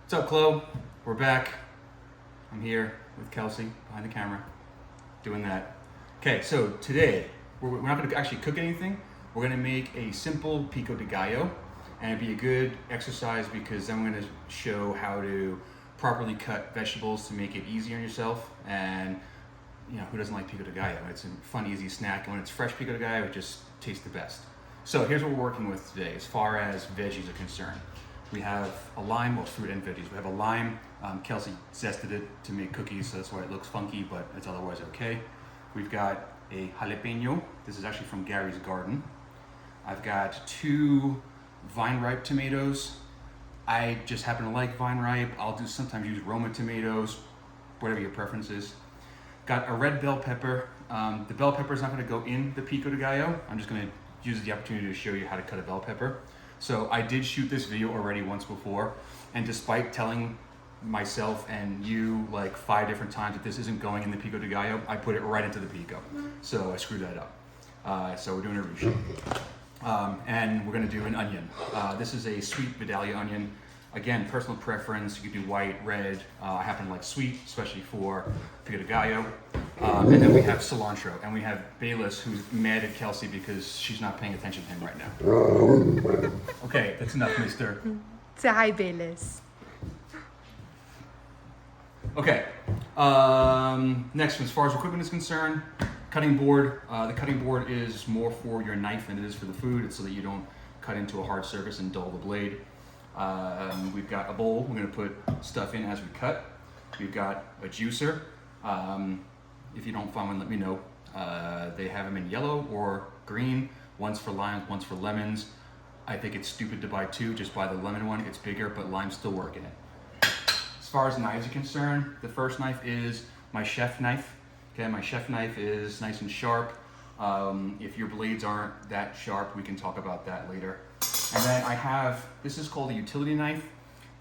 What's up, Chloe? We're back. I'm here with Kelsey behind the camera, doing that. Okay, so today, we're not gonna actually cook anything. We're gonna make a simple pico de gallo, and it'd be a good exercise because then we're gonna show how to properly cut vegetables to make it easier on yourself. And you know, who doesn't like pico de gallo? It's a fun, easy snack, and when it's fresh pico de gallo, it just tastes the best. So here's what we're working with today as far as veggies are concerned. We have a lime, well, fruit and veggies. We have a lime. Kelsey zested it to make cookies, so that's why it looks funky, but it's otherwise okay. We've got a jalapeno. This is actually from Gary's garden. I've got 2 vine ripe tomatoes. I just happen to like vine ripe. I'll sometimes use Roma tomatoes, whatever your preference is. Got a red bell pepper. The bell pepper is not going to go in the pico de gallo. I'm just going to use the opportunity to show you how to cut a bell pepper. So I did shoot this video already once before, and despite telling myself and you like 5 different times that this isn't going in the pico de gallo, I put it right into the pico. So I screwed that up. So we're doing a reshoot. And we're gonna do an onion. This is a sweet Vidalia onion. Again, personal preference. You could do white, red. I happen to like sweet, especially for pico de gallo. And then we have cilantro, and we have Bayless, who's mad at Kelsey because she's not paying attention to him right now. Okay, that's enough, mister. Say hi, Bayless. Okay, next, as far as equipment is concerned, cutting board. The cutting board is more for your knife than it is for the food. It's so that you don't cut into a hard surface and dull the blade. We've got a bowl. We're gonna put stuff in as we cut. We've got a juicer. If you don't find one, let me know. They have them in yellow or green. One's for limes, one's for lemons. I think it's stupid to buy 2. Just buy the lemon one. It's bigger, but limes still work in it. As far as knives are concerned, the first knife is my chef knife. Okay, my chef knife is nice and sharp. If your blades aren't that sharp, we can talk about that later. And then I have, this is called a utility knife.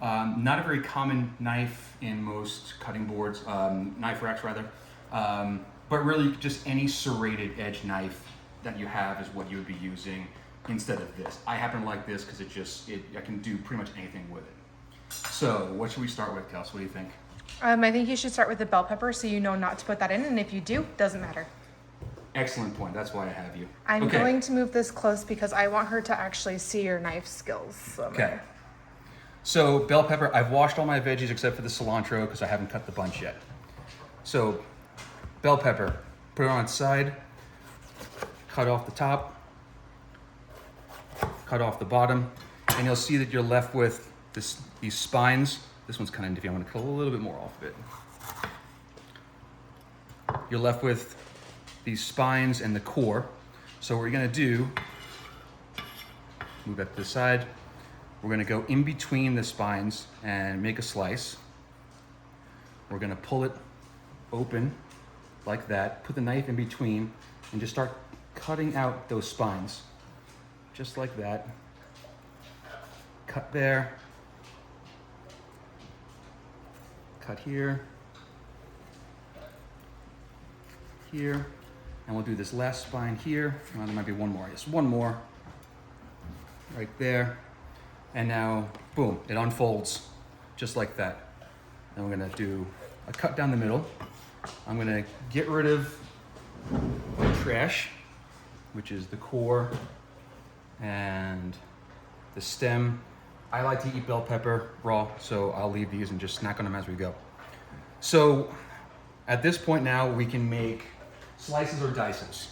Not a very common knife in most cutting boards, knife racks rather. But really just any serrated edge knife that you have is what you would be using instead of this. I happen to like this because I can do pretty much anything with it. So what should we start with, Kels? What do you think? I think you should start with the bell pepper so you know not to put that in, and if you do, doesn't matter. Excellent point. That's why I have you. I'm going to move this close because I want her to actually see your knife skills. Okay. So bell pepper, I've washed all my veggies except for the cilantro because I haven't cut the bunch yet. So bell pepper, put it on its side, cut off the top, cut off the bottom, and you'll see that you're left with these spines. This one's kind of iffy. I'm going to cut a little bit more off of it. You're left with these spines and the core. So what we're going to do, move that to the side. We're going to go in between the spines and make a slice. We're going to pull it open like that, put the knife in between, and just start cutting out those spines. Just like that. Cut there. Cut here. Here. And we'll do this last spine here. Well, there might be one more. Yes, one more. Right there. And now, boom, it unfolds just like that. Then we're gonna do a cut down the middle. I'm gonna get rid of the trash, which is the core and the stem. I like to eat bell pepper raw, so I'll leave these and just snack on them as we go. So at this point now, we can make slices or dices,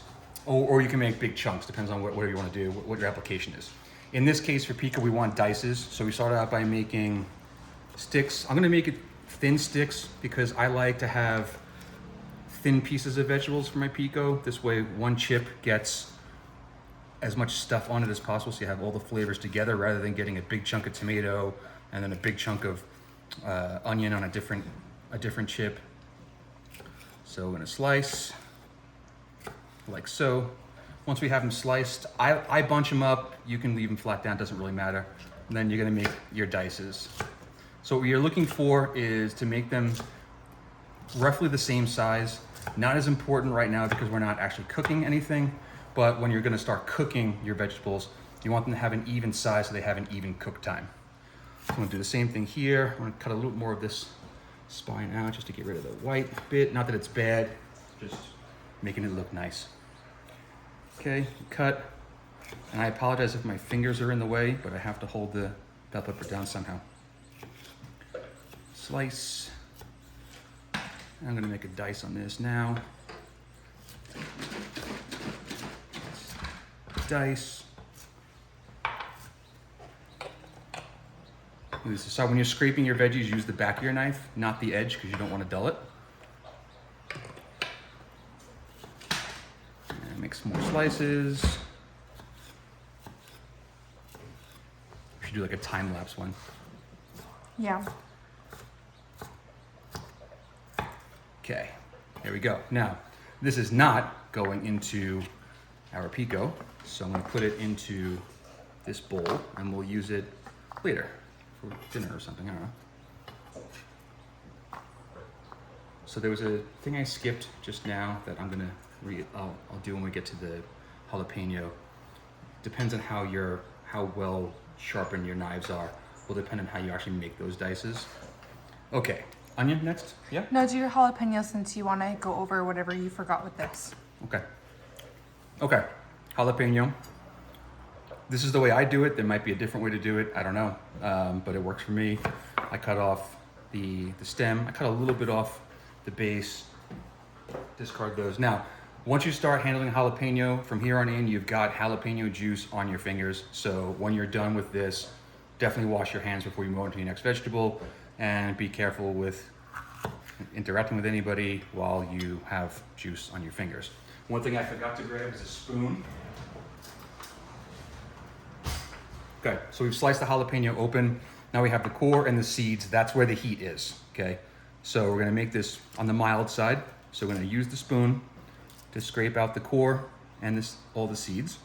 or you can make big chunks, depends on whatever you want to do, what your application is. In this case for pico, we want dices, so we started out by making sticks. I'm gonna make it thin sticks because I like to have thin pieces of vegetables for my pico. This way one chip gets as much stuff on it as possible, so you have all the flavors together rather than getting a big chunk of tomato and then a big chunk of onion on a different chip. So we're gonna slice like so. Once we have them sliced, I bunch them up. You can leave them flat down, doesn't really matter. And then you're gonna make your dices. So what you're looking for is to make them roughly the same size. Not as important right now because we're not actually cooking anything, but when you're gonna start cooking your vegetables, you want them to have an even size so they have an even cook time. I'm gonna do the same thing here. I'm gonna cut a little more of this spine out just to get rid of the white bit. Not that it's bad, just making it look nice. Okay, cut. And I apologize if my fingers are in the way, but I have to hold the bell pepper down somehow. Slice. I'm gonna make a dice on this now. Dice. So when you're scraping your veggies, use the back of your knife, not the edge, because you don't want to dull it. And make some more slices. We should do like a time-lapse one. Yeah. Okay, there we go. Now, this is not going into our pico, so I'm gonna put it into this bowl and we'll use it later for dinner or something, I don't know. So there was a thing I skipped just now that I'm gonna I'll do when we get to the jalapeno. Depends on how well sharpened your knives are. Will depend on how you actually make those dices. Okay, onion next, yeah? No, do your jalapeno since you want to go over whatever you forgot with this. Okay. Okay, jalapeno. This is the way I do it. There might be a different way to do it. I don't know, but it works for me. I cut off the stem. I cut a little bit off the base. Discard those. Now, once you start handling jalapeno, from here on in, you've got jalapeno juice on your fingers. So when you're done with this, definitely wash your hands before you move on to your next vegetable, and be careful with interacting with anybody while you have juice on your fingers. One thing I forgot to grab is a spoon. Okay, so we've sliced the jalapeno open. Now we have the core and the seeds. That's where the heat is, okay? So we're gonna make this on the mild side. So we're gonna use the spoon to scrape out the core and all the seeds.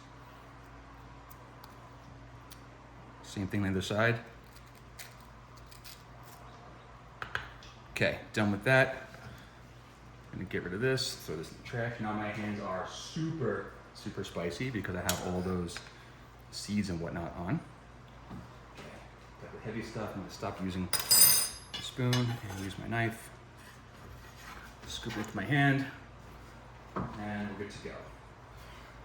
Same thing on the other side. Okay, done with that. I'm gonna get rid of this, throw this in the trash. Now my hands are super, super spicy because I have all those seeds and whatnot on. Got the heavy stuff. I'm gonna stop using the spoon and use my knife. Scoop it with my hand, and we're good to go.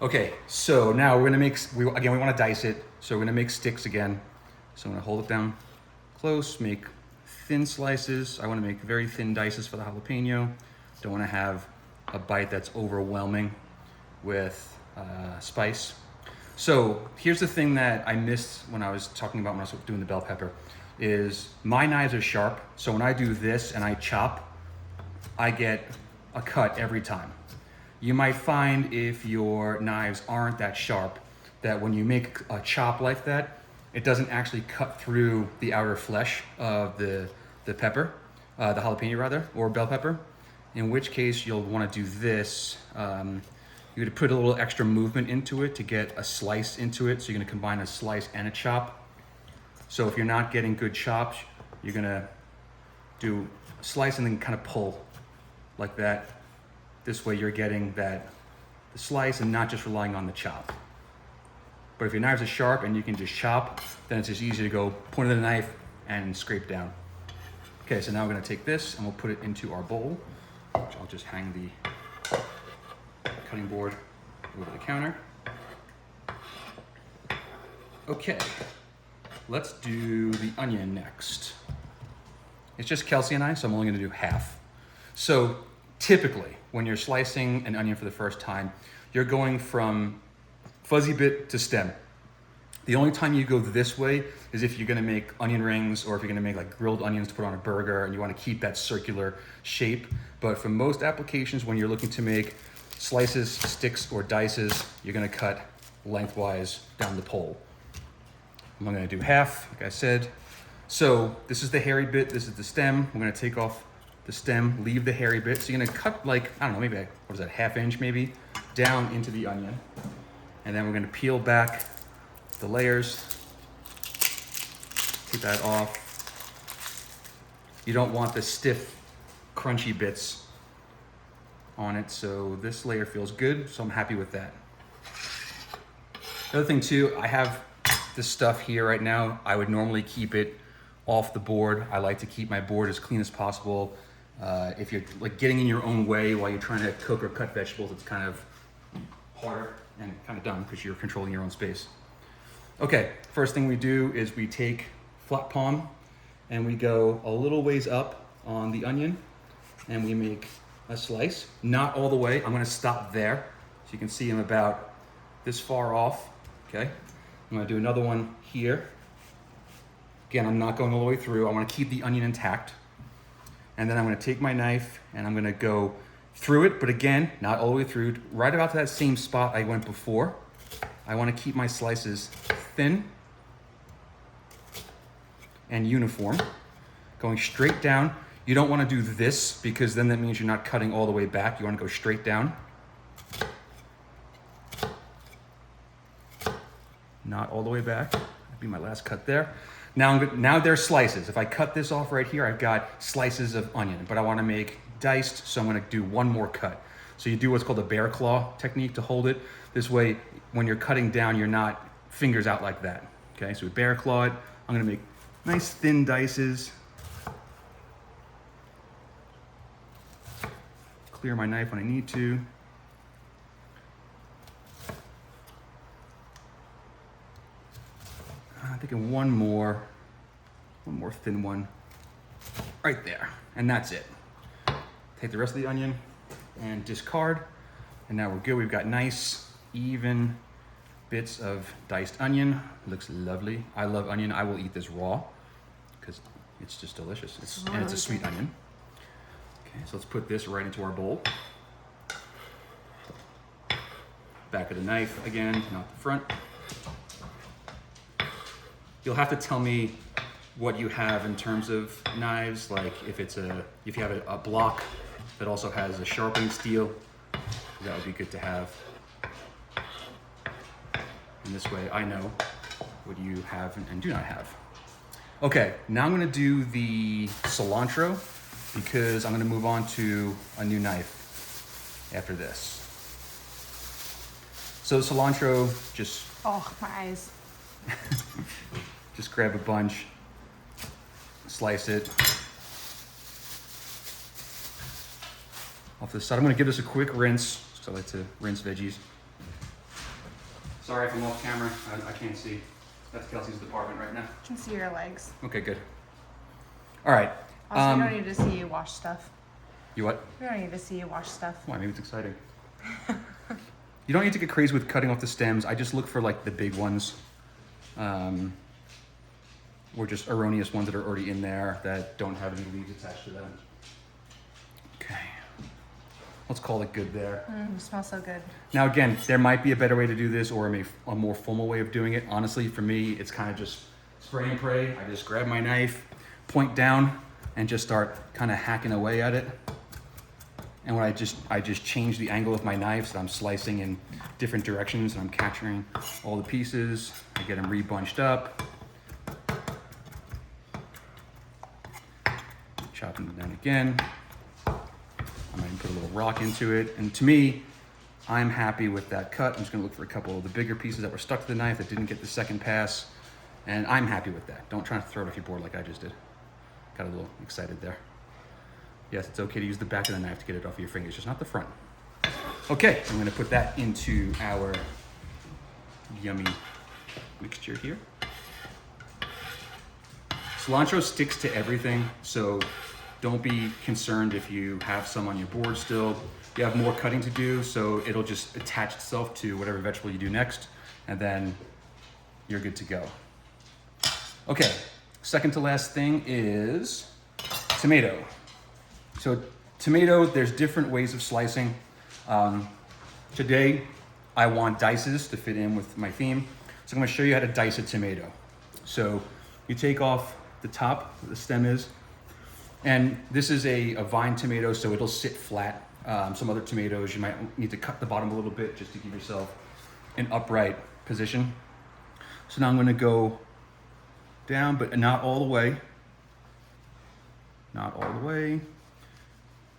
Okay, so now we're gonna make, we wanna dice it, so we're gonna make sticks again. So I'm gonna hold it down close, make thin slices. I wanna make very thin dices for the jalapeno. Don't wanna have a bite that's overwhelming with spice. So here's the thing that I missed when I was talking about when I was doing the bell pepper, is my knives are sharp. So when I do this and I chop, I get a cut every time. You might find if your knives aren't that sharp, that when you make a chop like that, it doesn't actually cut through the outer flesh of the pepper, the jalapeno rather, or bell pepper. In which case you'll want to do this. You're gonna put a little extra movement into it to get a slice into it. So you're gonna combine a slice and a chop. So if you're not getting good chops, you're gonna do a slice and then kind of pull like that. This way you're getting the slice and not just relying on the chop. But if your knives are sharp and you can just chop, then it's just easy to go point of the knife and scrape down. Okay, so now we're gonna take this and we'll put it into our bowl, which I'll just hang the cutting board over the counter. Okay, let's do the onion next. It's just Kelsey and I, so I'm only gonna do half. So typically, when you're slicing an onion for the first time, you're going from fuzzy bit to stem. The only time you go this way is if you're gonna make onion rings, or if you're gonna make like grilled onions to put on a burger and you wanna keep that circular shape. But for most applications, when you're looking to make slices, sticks, or dices, you're gonna cut lengthwise down the pole. I'm gonna do half, like I said. So this is the hairy bit, this is the stem. We're gonna take off the stem, leave the hairy bit. So you're gonna cut like, I don't know, maybe, what is that, ½ inch maybe, down into the onion. And then we're gonna peel back the layers. Take that off. You don't want the stiff, crunchy bits on it, so this layer feels good, so I'm happy with that. The other thing too, I have this stuff here right now. I would normally keep it off the board. I like to keep my board as clean as possible. If you're like getting in your own way while you're trying to cook or cut vegetables, it's kind of harder and kind of dumb because you're controlling your own space. Okay, first thing we do is we take flat palm and we go a little ways up on the onion and we make a slice. Not all the way, I'm gonna stop there. So you can see I'm about this far off, okay? I'm gonna do another one here. Again, I'm not going all the way through. I wanna keep the onion intact. And then I'm gonna take my knife and I'm gonna go through it, but again, not all the way through, right about to that same spot I went before. I wanna keep my slices thin and uniform, going straight down. You don't wanna do this because then that means you're not cutting all the way back. You wanna go straight down. Not all the way back. That'd be my last cut there. Now they're slices. If I cut this off right here, I've got slices of onion, but I wanna make diced, so I'm gonna do one more cut. So you do what's called a bear claw technique to hold it. This way, when you're cutting down, you're not fingers out like that. Okay, so we bear claw it. I'm gonna make nice thin dices. Clear my knife when I need to. I'm thinking one more thin one right there, and that's it. Take the rest of the onion and discard, and now we're good. We've got nice, even bits of diced onion. Looks lovely. I love onion. I will eat this raw because it's just delicious. And it's a sweet onion. Okay, so let's put this right into our bowl. Back of the knife again, not the front. You'll have to tell me what you have in terms of knives, like if you have a block that also has a sharpening steel, that would be good to have. And this way I know what you have and do not have. Okay, now I'm gonna do the cilantro because I'm gonna move on to a new knife after this. So cilantro, just... Oh, my eyes. Just grab a bunch, slice it off the side. I'm gonna give this a quick rinse, because I like to rinse veggies. Sorry if I'm off camera, I can't see. That's Kelsey's department right now. I can see your legs. Okay, good. All right. Also, we don't need to see you wash stuff. You what? We don't need to see you wash stuff. Why, maybe it's exciting. You don't need to get crazy with cutting off the stems. I just look for like the big ones. Or just erroneous ones that are already in there that don't have any leaves attached to them. Okay, let's call it good there. You smell so good. Now again, there might be a better way to do this or a more formal way of doing it. Honestly, for me, it's kind of just spray and pray. I just grab my knife, point down, and just start kind of hacking away at it. And when I just change the angle of my knife so I'm slicing in different directions and I'm capturing all the pieces. I get them re-bunched up. Chopping it down again. I'm gonna put a little rock into it. And to me, I'm happy with that cut. I'm just gonna look for a couple of the bigger pieces that were stuck to the knife that didn't get the second pass. And I'm happy with that. Don't try to throw it off your board like I just did. Got a little excited there. Yes, it's okay to use the back of the knife to get it off of your fingers, just not the front. Okay, I'm gonna put that into our yummy mixture here. Cilantro sticks to everything, so don't be concerned if you have some on your board still. You have more cutting to do, so it'll just attach itself to whatever vegetable you do next, and then you're good to go. Okay, second to last thing is tomato. So tomato, there's different ways of slicing. Today, I want dices to fit in with my theme, so I'm gonna show you how to dice a tomato. So you take off the top, where the stem is, and this is a vine tomato, so it'll sit flat. Some other tomatoes, you might need to cut the bottom a little bit just to give yourself an upright position. So now I'm gonna go down, but not all the way. Not all the way.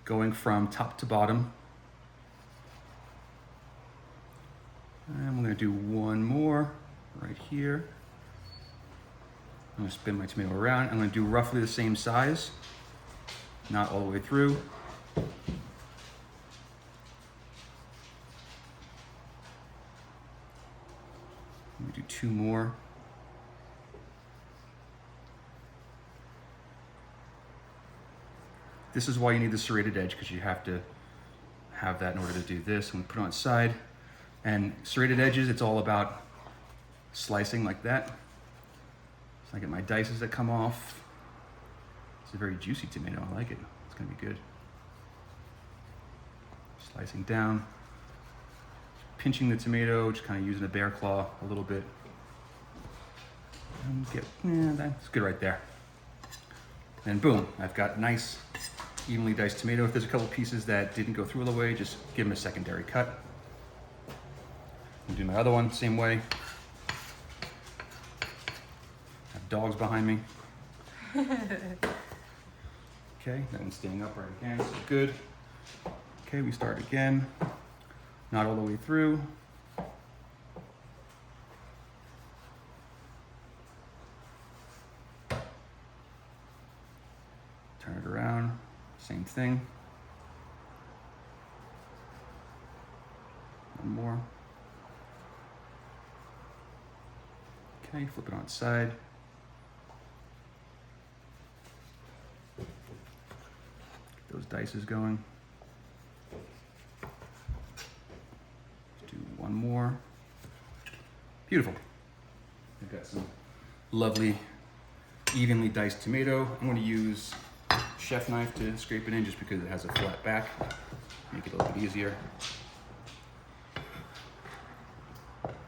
Going from top to bottom. And we're gonna do one more right here. I'm gonna spin my tomato around. I'm gonna do roughly the same size, not all the way through. Let me do 2 more. This is why you need the serrated edge, because you have to have that in order to do this. I'm gonna put it on its side. And serrated edges, it's all about slicing like that. So I get my dices that come off. It's a very juicy tomato, I like it. It's gonna be good. Slicing down. Pinching the tomato, just kind of using a bear claw a little bit. And that's good right there. And boom, I've got nice, evenly diced tomato. If there's a couple pieces that didn't go through all the way, just give them a secondary cut. And do my other one, same way. Have dogs behind me. Okay, that one's staying upright again, so good. Okay, we start again. Not all the way through. Turn it around, same thing. One more. Okay, flip it on its side. Get those dices going. Do one more. Beautiful. I've got some lovely, evenly diced tomato. I'm going to use a chef knife to scrape it in just because it has a flat back. Make it a little bit easier.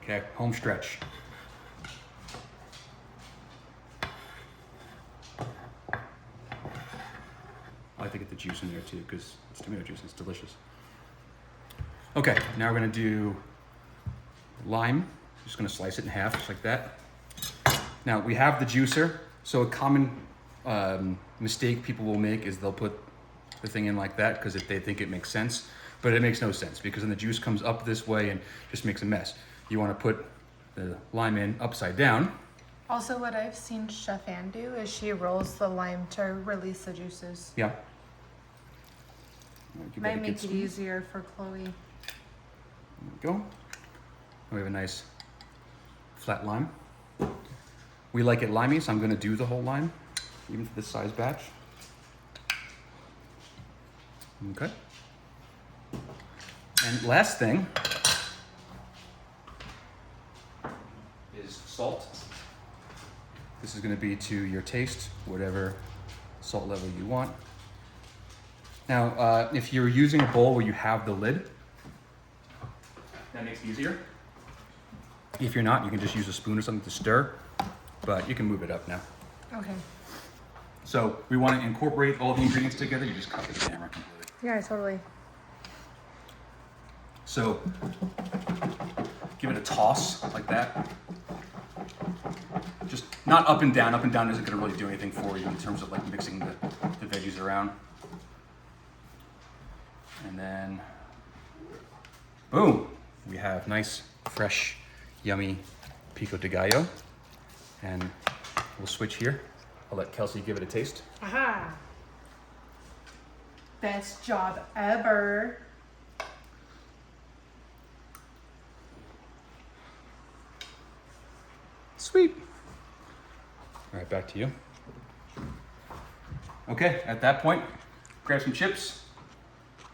Okay, home stretch. I like to get the juice in there too because it's tomato juice, it's delicious. Okay, now we're gonna do lime. Just gonna slice it in half, just like that. Now we have the juicer, so a common mistake people will make is they'll put the thing in like that because if they think it makes sense, but it makes no sense because then the juice comes up this way and just makes a mess. You wanna put the lime in upside down. Also, what I've seen Chef Ann do is she rolls the lime to release the juices. Yeah. Might make it easier for Chloe. There we go. We have a nice flat lime. We like it limey, so I'm gonna do the whole lime, even for this size batch. Okay. And last thing is salt. This is gonna be to your taste, whatever salt level you want. Now, if you're using a bowl where you have the lid, that makes it easier. If you're not, you can just use a spoon or something to stir, but you can move it up now. Okay. So we want to incorporate all the ingredients together. You just cover the camera completely. Yeah, totally. So give it a toss like that. Just not up and down. Up and down isn't going to really do anything for you in terms of like mixing the veggies around. And then, boom, we have nice, fresh, yummy pico de gallo. And we'll switch here. I'll let Kelsey give it a taste. Aha! Best job ever. Sweet. All right, back to you. Okay, at that point, grab some chips,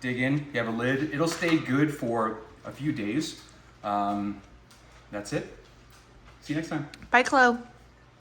dig in. You have a lid. It'll stay good for a few days. That's it. See you next time. Bye, Chloe.